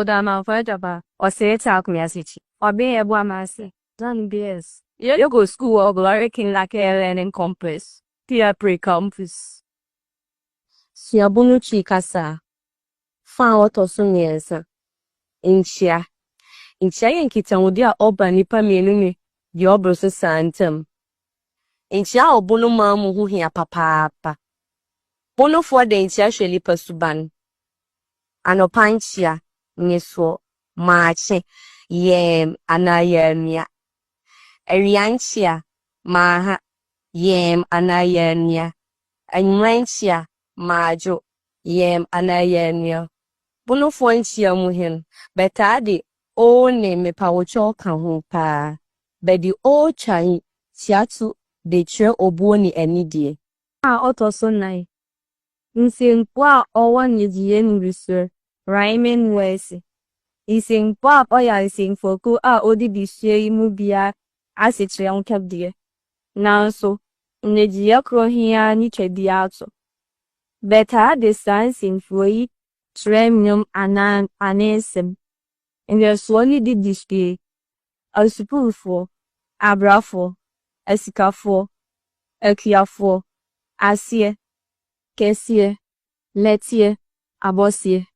Odama Fajaba, or say talk message, or be a boamasi, done beers. You go school or glory king like a learning compass, Tia pre-compass. Siabunu chikasa. Fan otoso miensa. Inchia. Inchia yenkita udia oba nipa mienuni, di obroso santem. Inchia obunu mamu huhia papa. Bono for the inchia shweli pasuban. Anopanchia, nyeso, maache, yem, anayemia. Erianchia, maha, yem, anayemia. Anywanchia, majo, yem, anayemia. Bono for inchia muhin, betadi, o ne me pawocho kahupa. Bedi o chai, siatu, de che obuoni enidie. Otoso nai. Nsinkwa owa nyejiye nrisur, rhyming wesi. Isinkwa oya isinkfoku odi bisye imu bia asitre onkabdie. Nanso, nyejiye krohia ni chediato. Beta de sans infoi, tremium anesem. And there's slowly did display. A spoonful, a brafo, a sikafo, a kiafo, asie, kesie, letie, abosie.